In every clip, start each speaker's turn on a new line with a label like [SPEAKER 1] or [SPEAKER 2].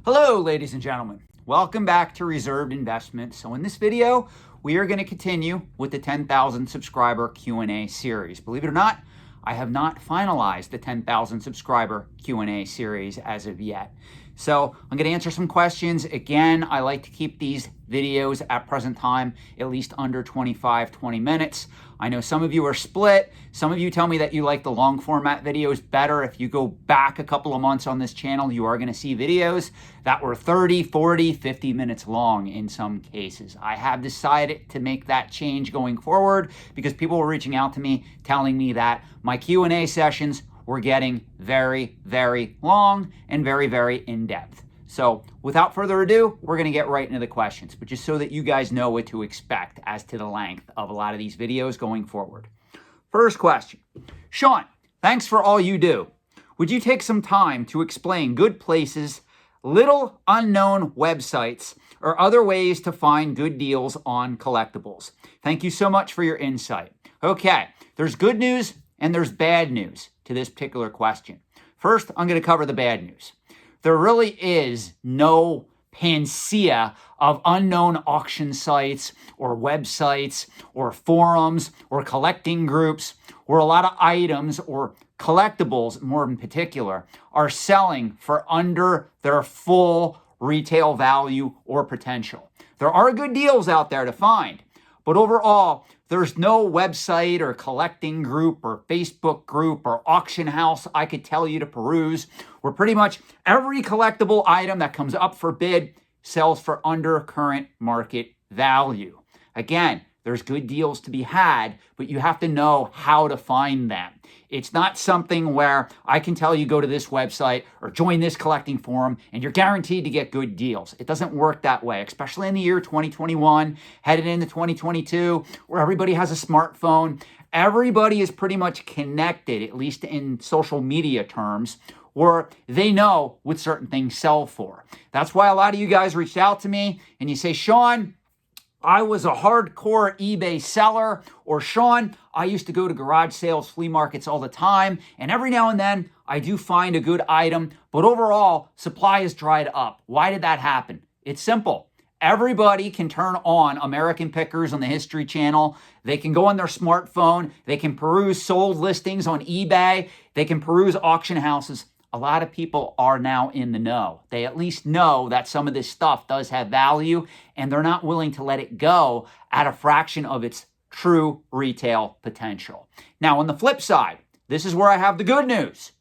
[SPEAKER 1] Hello, ladies and gentlemen. Welcome back to Reserved Investments. So in this video, we are going to continue with the 10,000 subscriber Q&A series. Believe it or not, I have not finalized the 10,000 subscriber Q&A series as of yet. So I'm going to answer some questions. Again, I like to keep these videos at present time at least under 20 minutes. I know some of you are split. Some of you tell me that you like the long format videos better. If you go back a couple of months on this channel, you are going to see videos that were 30, 40, 50 minutes long in some cases. I have decided to make that change going forward because people were reaching out to me telling me that my Q&A sessions were getting very, very long and very, very in-depth. So without further ado, we're going to get right into the questions, but just so that you guys know what to expect as to the length of a lot of these videos going forward. First question. Sean, thanks for all you do. Would you take some time to explain good places, little unknown websites, or other ways to find good deals on collectibles? Thank you so much for your insight. Okay, there's good news and there's bad news to this particular question. First, I'm going to cover the bad news. There really is no panacea of unknown auction sites or websites or forums or collecting groups where a lot of items or collectibles, more in particular, are selling for under their full retail value or potential. There are good deals out there to find, but overall, there's no website or collecting group or Facebook group or auction house I could tell you to peruse where pretty much every collectible item that comes up for bid sells for under current market value. Again, there's good deals to be had, but you have to know how to find them. It's not something where I can tell you go to this website or join this collecting forum and you're guaranteed to get good deals. It doesn't work that way, especially in the year 2021, headed into 2022, where everybody has a smartphone. Everybody is pretty much connected, at least in social media terms, where they know what certain things sell for. That's why a lot of you guys reached out to me and you say, Sean, I was a hardcore eBay seller, or Sean, I used to go to garage sales, flea markets all the time, and every now and then I do find a good item, but overall, supply has dried up. Why did that happen? It's simple. Everybody can turn on American Pickers on the History Channel. They can go on their smartphone. They can peruse sold listings on eBay. They can peruse auction houses. A lot of people are now in the know. They at least know that some of this stuff does have value, and they're not willing to let it go at a fraction of its true retail potential. Now, on the flip side, this is where I have the good news.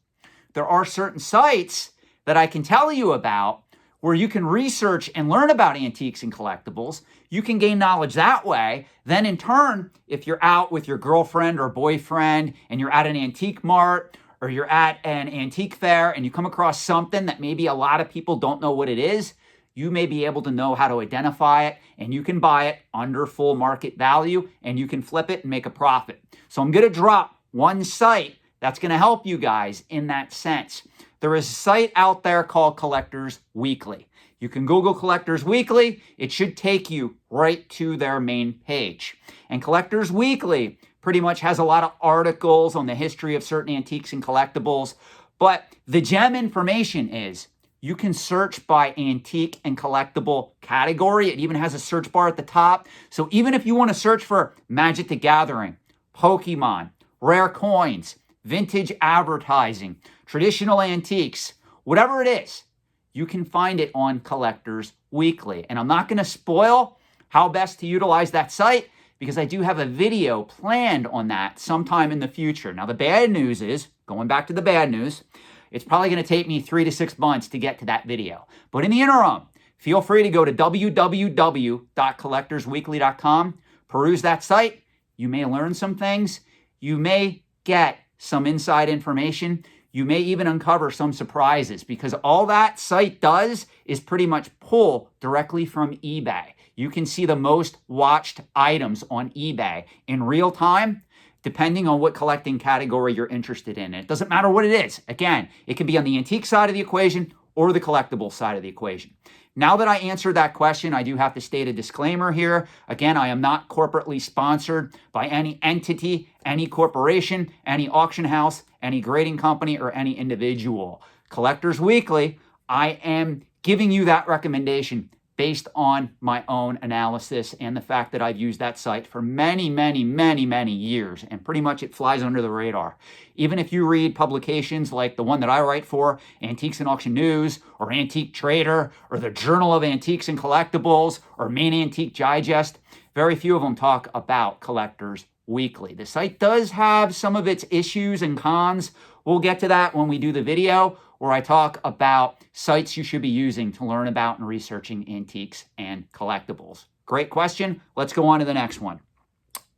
[SPEAKER 1] There are certain sites that I can tell you about where you can research and learn about antiques and collectibles. You can gain knowledge that way. Then in turn, if you're out with your girlfriend or boyfriend and you're at an antique mart or you're at an antique fair and you come across something that maybe a lot of people don't know what it is, you may be able to know how to identify it and you can buy it under full market value and you can flip it and make a profit. So I'm going to drop one site that's going to help you guys in that sense. There is a site out there called Collectors Weekly. You can Google Collectors Weekly. It should take you right to their main page. And Collectors Weekly pretty much has a lot of articles on the history of certain antiques and collectibles. But the gem information is you can search by antique and collectible category. It even has a search bar at the top. So even if you want to search for Magic the Gathering, Pokemon, rare coins, vintage advertising, traditional antiques, whatever it is, you can find it on Collectors Weekly. And I'm not going to spoil how best to utilize that site because I do have a video planned on that sometime in the future. Now, the bad news is, going back to the bad news, it's probably going to take me 3 to 6 months to get to that video. But in the interim, feel free to go to www.collectorsweekly.com, peruse that site. You may learn some things. You may get some inside information. You may even uncover some surprises because all that site does is pretty much pull directly from eBay. You can see the most watched items on eBay in real time, depending on what collecting category you're interested in. And it doesn't matter what it is. Again, it can be on the antique side of the equation or the collectible side of the equation. Now that I answered that question, I do have to state a disclaimer here. Again, I am not corporately sponsored by any entity, any corporation, any auction house, any grading company, or any individual. Collectors Weekly, I am giving you that recommendation based on my own analysis and the fact that I've used that site for many, many, many, many years, and pretty much it flies under the radar. Even if you read publications like the one that I write for, Antiques and Auction News, or Antique Trader, or the Journal of Antiques and Collectibles, or Main Antique Digest, very few of them talk about Collectors Weekly. The site does have some of its issues and cons. We'll get to that when we do the video where I talk about sites you should be using to learn about and researching antiques and collectibles. Great question. Let's go on to the next one.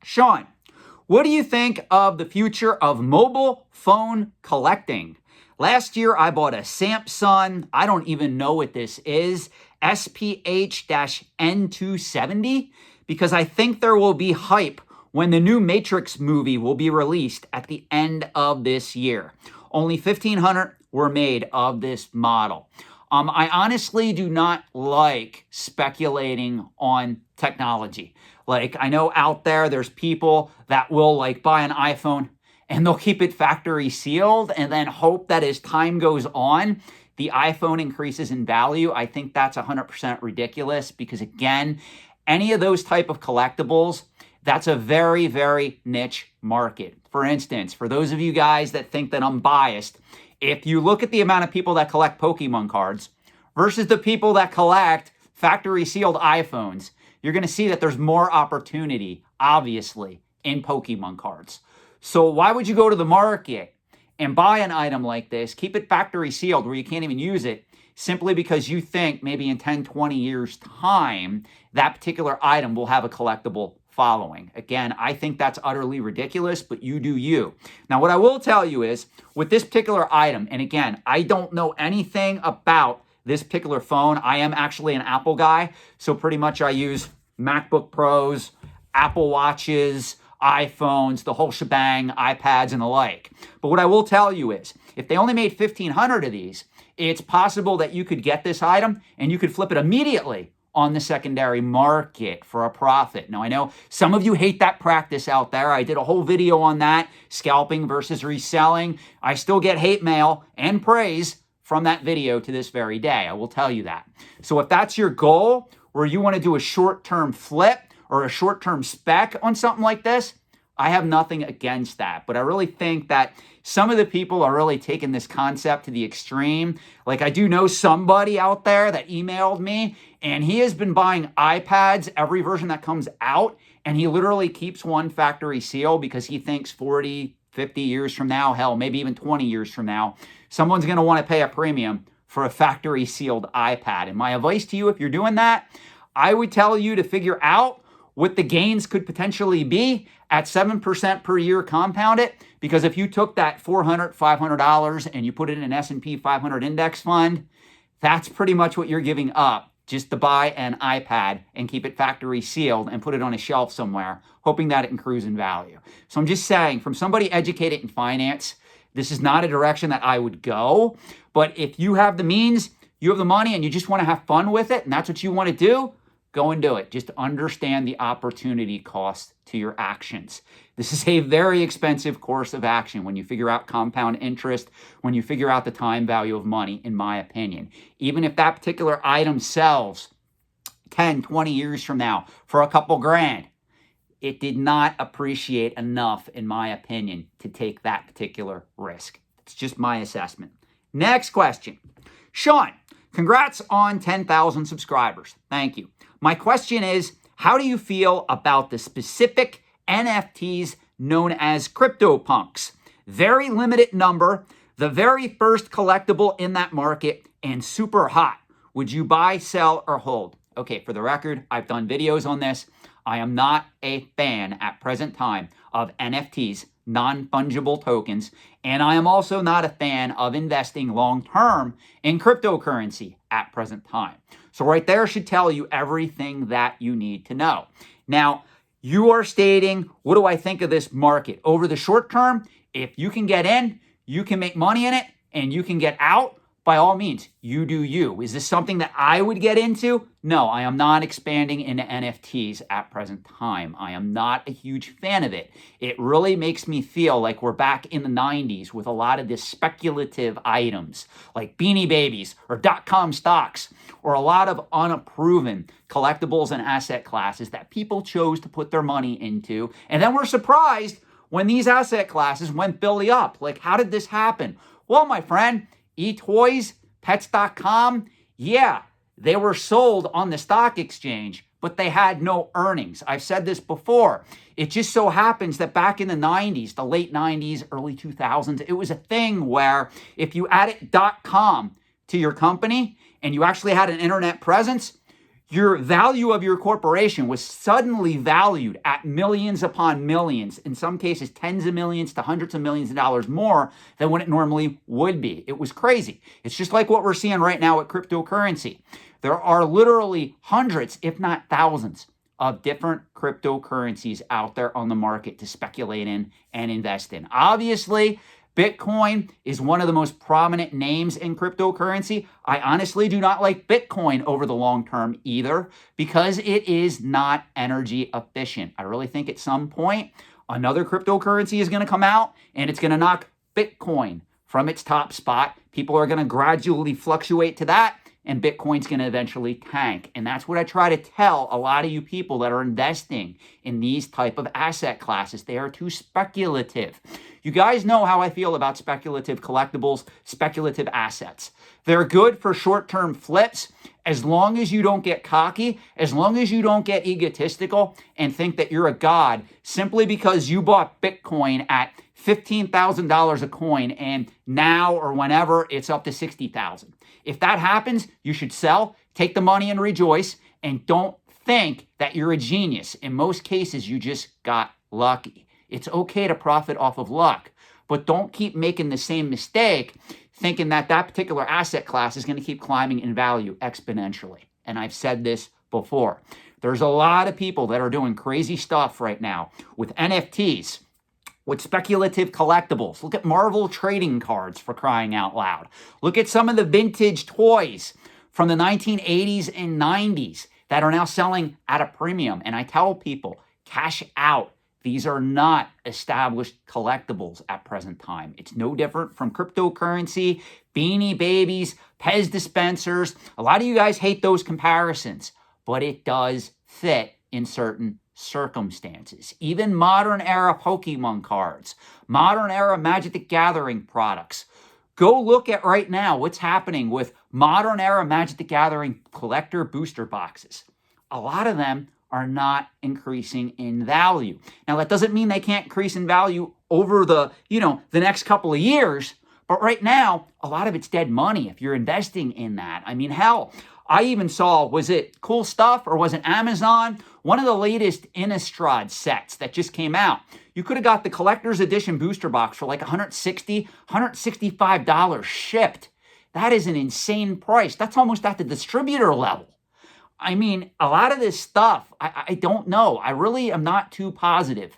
[SPEAKER 1] Sean, what do you think of the future of mobile phone collecting? Last year, I bought a Samsung, I don't even know what this is, SPH-N270, because I think there will be hype when the new Matrix movie will be released at the end of this year. Only 1,500 were made of this model. I honestly do not like speculating on technology. Like, I know out there's people that will buy an iPhone and they'll keep it factory sealed and then hope that as time goes on, the iPhone increases in value. I think that's 100% ridiculous because, again, any of those type of collectibles, that's a very, very niche market. For instance, for those of you guys that think that I'm biased, if you look at the amount of people that collect Pokemon cards versus the people that collect factory sealed iPhones, you're going to see that there's more opportunity, obviously, in Pokemon cards. So why would you go to the market and buy an item like this, keep it factory sealed where you can't even use it, simply because you think maybe in 10, 20 years' time, that particular item will have a collectible following? Again, I think that's utterly ridiculous, but you do you. Now, what I will tell you is, with this particular item, and again, I don't know anything about this particular phone. I am actually an Apple guy, so pretty much I use MacBook Pros, Apple Watches, iPhones, the whole shebang, iPads, and the like. But what I will tell you is, if they only made 1,500 of these, it's possible that you could get this item and you could flip it immediately on the secondary market for a profit. Now, I know some of you hate that practice out there. I did a whole video on that, scalping versus reselling. I still get hate mail and praise from that video to this very day. I will tell you that. So if that's your goal, where you want to do a short-term flip or a short-term spec on something like this, I have nothing against that. But I really think that some of the people are really taking this concept to the extreme. Like, I do know somebody out there that emailed me, and he has been buying iPads, every version that comes out, and he literally keeps one factory seal because he thinks 40, 50 years from now, hell, maybe even 20 years from now, someone's going to want to pay a premium for a factory sealed iPad. And my advice to you, if you're doing that, I would tell you to figure out what the gains could potentially be at 7% per year compounded. Because if you took that $400, $500 and you put it in an S&P 500 index fund, that's pretty much what you're giving up just to buy an iPad and keep it factory sealed and put it on a shelf somewhere, hoping that it accrues in value. So I'm just saying, from somebody educated in finance, this is not a direction that I would go. But if you have the means, you have the money, and you just want to have fun with it, and that's what you want to do, go and do it. Just understand the opportunity cost to your actions. This is a very expensive course of action when you figure out compound interest, when you figure out the time value of money, in my opinion. Even if that particular item sells 10, 20 years from now for a couple grand, it did not appreciate enough, in my opinion, to take that particular risk. It's just my assessment. Next question. Sean, congrats on 10,000 subscribers. Thank you. My question is, how do you feel about the specific NFTs known as CryptoPunks? Very limited number, the very first collectible in that market, and super hot. Would you buy, sell, or hold? Okay, for the record, I've done videos on this. I am not a fan at present time of NFTs, non-fungible tokens, and I am also not a fan of investing long-term in cryptocurrency at present time. So right there should tell you everything that you need to know. Now, you are stating, what do I think of this market? Over the short term, if you can get in, you can make money in it, and you can get out, by all means, you do you. Is this something that I would get into? No, I am not expanding into NFTs at present time. I am not a huge fan of it. It really makes me feel like we're back in the 90s with a lot of this speculative items like Beanie Babies or .com stocks or a lot of unproven collectibles and asset classes that people chose to put their money into. And then we're surprised when these asset classes went belly up. Like, how did this happen? Well, my friend, eToys, Pets.com, yeah, they were sold on the stock exchange, but they had no earnings. I've said this before. It just so happens that back in the 90s, the late 90s, early 2000s, it was a thing where if you added .com to your company and you actually had an internet presence, your value of your corporation was suddenly valued at millions upon millions, in some cases tens of millions to hundreds of millions of dollars more than what it normally would be. It was crazy. It's just like what we're seeing right now with cryptocurrency. There are literally hundreds, if not thousands, of different cryptocurrencies out there on the market to speculate in and invest in. Obviously, Bitcoin is one of the most prominent names in cryptocurrency. I honestly do not like Bitcoin over the long term either because it is not energy efficient. I really think at some point another cryptocurrency is going to come out and it's going to knock Bitcoin from its top spot. People are going to gradually fluctuate to that, and Bitcoin's going to eventually tank. And that's what I try to tell a lot of you people that are investing in these type of asset classes. They are too speculative. You guys know how I feel about speculative collectibles, speculative assets. They're good for short-term flips as long as you don't get cocky, as long as you don't get egotistical and think that you're a god simply because you bought Bitcoin at $15,000 a coin and now or whenever it's up to $60,000. If that happens, you should sell, take the money and rejoice, and don't think that you're a genius. In most cases, you just got lucky. It's okay to profit off of luck, but don't keep making the same mistake thinking that that particular asset class is going to keep climbing in value exponentially. And I've said this before. There's a lot of people that are doing crazy stuff right now with NFTs, with speculative collectibles. Look at Marvel trading cards, for crying out loud. Look at some of the vintage toys from the 1980s and 90s that are now selling at a premium. And I tell people, cash out. These are not established collectibles at present time. It's no different from cryptocurrency, Beanie Babies, Pez dispensers. A lot of you guys hate those comparisons, but it does fit in certain circumstances. Even modern era Pokemon cards, modern era Magic the Gathering products. Go look at right now what's happening with modern era Magic the Gathering collector booster boxes. A lot of them are not increasing in value. Now, that doesn't mean they can't increase in value over the next couple of years, but right now, a lot of it's dead money if you're investing in that. I mean, hell, I even saw, was it Cool Stuff or was it Amazon? One of the latest Innistrad sets that just came out. You could have got the collector's edition booster box for like $160, $165 shipped. That is an insane price. That's almost at the distributor level. I mean, a lot of this stuff, I don't know. I really am not too positive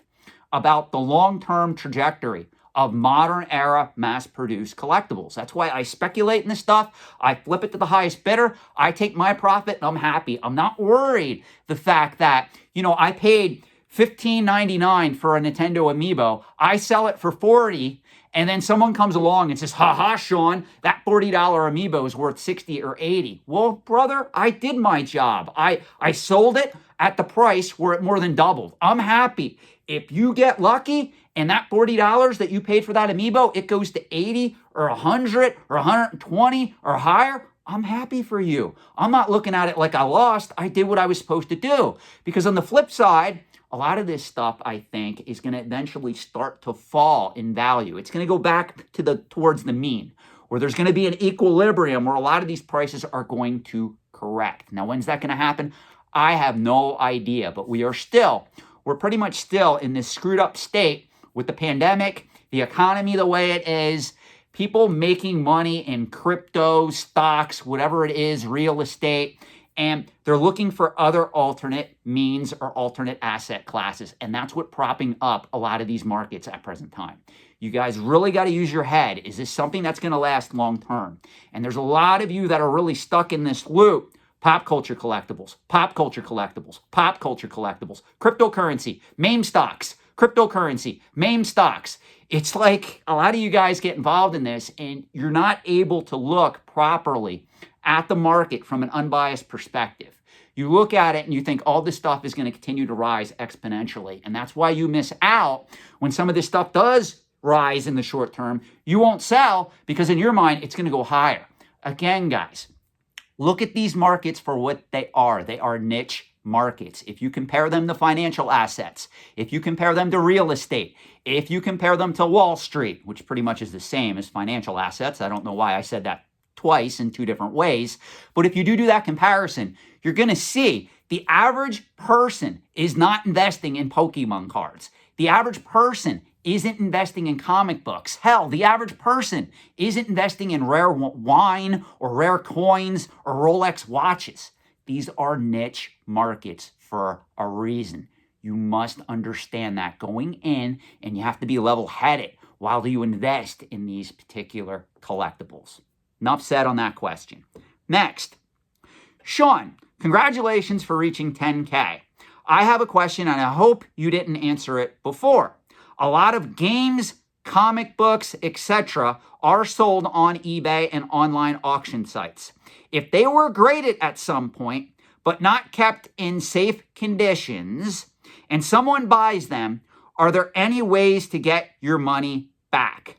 [SPEAKER 1] about the long-term trajectory of modern era mass-produced collectibles. That's why I speculate in this stuff. I flip it to the highest bidder. I take my profit and I'm happy. I'm not worried the fact that, I paid $15.99 for a Nintendo Amiibo. I sell it for $40. And then someone comes along and says, ha, Sean, that $40 Amiibo is worth $60 or $80. Well, brother, I did my job. I sold it at the price where it more than doubled. I'm happy. If you get lucky and that $40 that you paid for that Amiibo, it goes to $80 or $100 or $120 or higher, I'm happy for you. I'm not looking at it like I lost. I did what I was supposed to do. Because on the flip side, a lot of this stuff, I think, is going to eventually start to fall in value. It's going to go back to towards the mean, where there's going to be an equilibrium where a lot of these prices are going to correct. Now, when's that going to happen? I have no idea, but we're pretty much still in this screwed up state with the pandemic, the economy the way it is, people making money in crypto, stocks, whatever it is, real estate, and they're looking for other alternate means or alternate asset classes. And that's what's propping up a lot of these markets at present time. You guys really got to use your head. Is this something that's going to last long term? And there's a lot of you that are really stuck in this loop. Pop culture collectibles, pop culture collectibles, pop culture collectibles, cryptocurrency, meme stocks, cryptocurrency, meme stocks. It's like a lot of you guys get involved in this and you're not able to look properly at the market from an unbiased perspective. You look at it and you think all this stuff is going to continue to rise exponentially. And that's why you miss out when some of this stuff does rise in the short term. You won't sell because in your mind, it's going to go higher. Again, guys, look at these markets for what they are. They are niche markets. If you compare them to financial assets, if you compare them to real estate, if you compare them to Wall Street, which pretty much is the same as financial assets, I don't know why I said that twice in two different ways, but if you do that comparison, you're going to see the average person is not investing in Pokemon cards. The average person isn't investing in comic books. Hell, the average person isn't investing in rare wine or rare coins or Rolex watches. These are niche markets for a reason. You must understand that going in, and you have to be level-headed while you invest in these particular collectibles. Enough said on that question. Next, Sean, congratulations for reaching 10K. I have a question, and I hope you didn't answer it before. A lot of games, comic books, etc. are sold on eBay and online auction sites. If they were graded at some point, but not kept in safe conditions, and someone buys them, are there any ways to get your money back?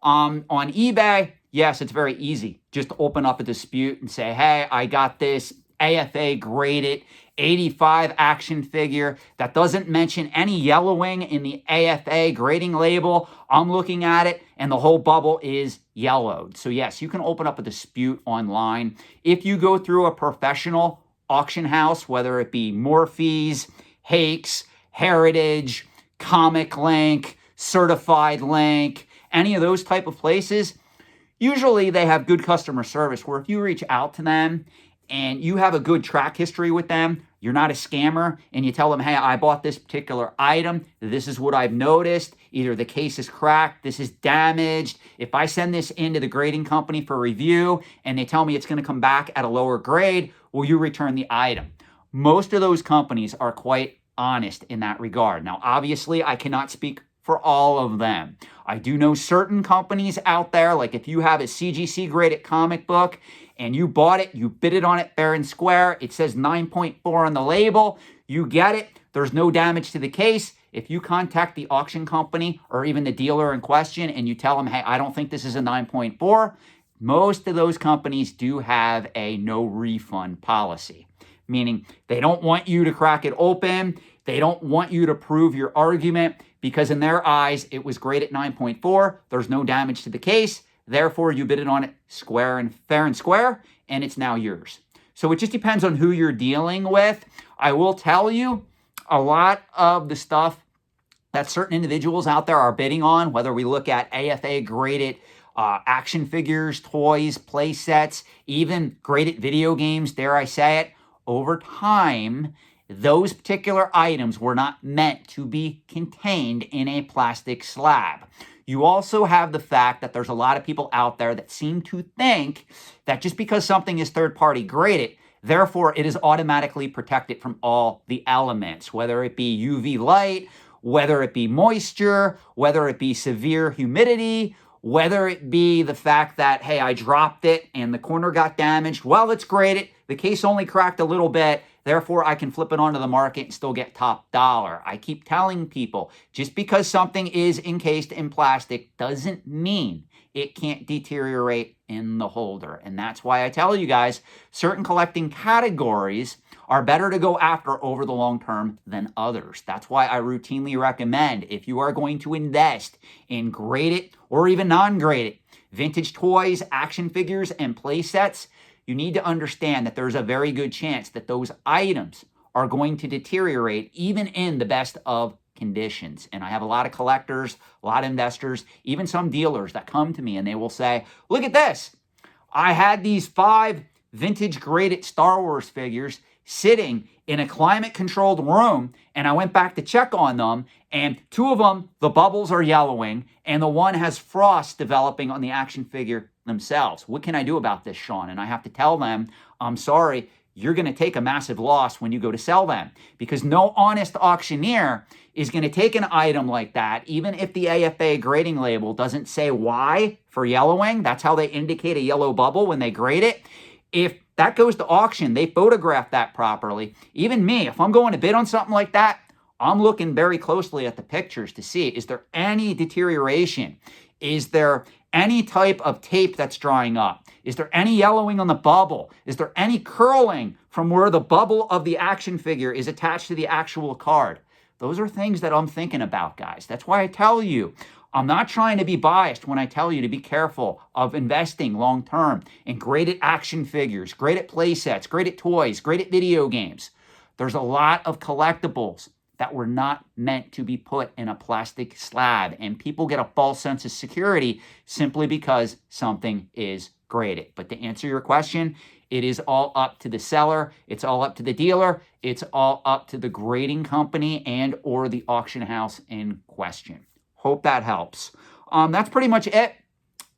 [SPEAKER 1] On eBay, yes, it's very easy. Just open up a dispute and say, hey, I got this AFA graded 85 action figure that doesn't mention any yellowing in the AFA grading label. I'm looking at it and the whole bubble is yellowed. So yes, you can open up a dispute online. If you go through a professional auction house, whether it be Morphe's, Hakes, Heritage, Comic Link, Certified Link, any of those type of places, usually they have good customer service where if you reach out to them and you have a good track history with them, you're not a scammer, and you tell them, hey, I bought this particular item, this is what I've noticed, either the case is cracked, this is damaged, if I send this into the grading company for review and they tell me it's going to come back at a lower grade, will you return the item? Most of those companies are quite honest in that regard. Now, obviously, I cannot speak for all of them. I do know certain companies out there, like if you have a CGC graded comic book and you bought it, you bid it on it fair and square, it says 9.4 on the label, you get it, there's no damage to the case. If you contact the auction company or even the dealer in question and you tell them, hey, I don't think this is a 9.4, most of those companies do have a no refund policy, meaning they don't want you to crack it open, they don't want you to prove your argument, because in their eyes, it was graded 9.4, there's no damage to the case, therefore you bid it on it square and fair and square, and it's now yours. So it just depends on who you're dealing with. I will tell you, a lot of the stuff that certain individuals out there are bidding on, whether we look at AFA graded action figures, toys, play sets, even graded video games, dare I say it, over time, those particular items were not meant to be contained in a plastic slab. You also have the fact that there's a lot of people out there that seem to think that just because something is third-party graded, therefore it is automatically protected from all the elements, whether it be UV light, whether it be moisture, whether it be severe humidity, whether it be the fact that, hey, I dropped it and the corner got damaged. Well, it's graded. The case only cracked a little bit. Therefore, I can flip it onto the market and still get top dollar. I keep telling people, just because something is encased in plastic doesn't mean it can't deteriorate in the holder. And that's why I tell you guys, certain collecting categories are better to go after over the long term than others. That's why I routinely recommend, if you are going to invest in graded or even non-graded vintage toys, action figures, and play sets, you need to understand that there's a very good chance that those items are going to deteriorate even in the best of conditions. And I have a lot of collectors, a lot of investors, even some dealers that come to me and they will say, look at this. I had these 5 vintage graded Star Wars figures sitting in a climate-controlled room, and I went back to check on them, and 2 of them, the bubbles are yellowing, and the one has frost developing on the action figure themselves. What can I do about this, Sean? And I have to tell them, I'm sorry, you're going to take a massive loss when you go to sell them, because no honest auctioneer is going to take an item like that, even if the AFA grading label doesn't say why for yellowing. That's how they indicate a yellow bubble when they grade it. If that goes to auction, they photograph that properly. Even me, if I'm going to bid on something like that, I'm looking very closely at the pictures to see, is there any deterioration? Is there any type of tape that's drying up? Is there any yellowing on the bubble? Is there any curling from where the bubble of the action figure is attached to the actual card? Those are things that I'm thinking about, guys. That's why I tell you, I'm not trying to be biased when I tell you to be careful of investing long-term in graded action figures, graded play sets, graded toys, graded video games. There's a lot of collectibles that were not meant to be put in a plastic slab, and people get a false sense of security simply because something is graded. But to answer your question, it is all up to the seller. It's all up to the dealer. It's all up to the grading company and or the auction house in question. Hope that helps. That's pretty much it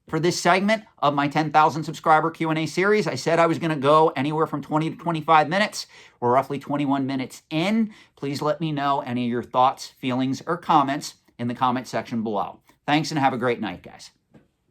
[SPEAKER 1] for this segment of my 10,000 subscriber Q&A series. I said I was going to go anywhere from 20 to 25 minutes. We're roughly 21 minutes in. Please let me know any of your thoughts, feelings, or comments in the comment section below. Thanks and have a great night, guys.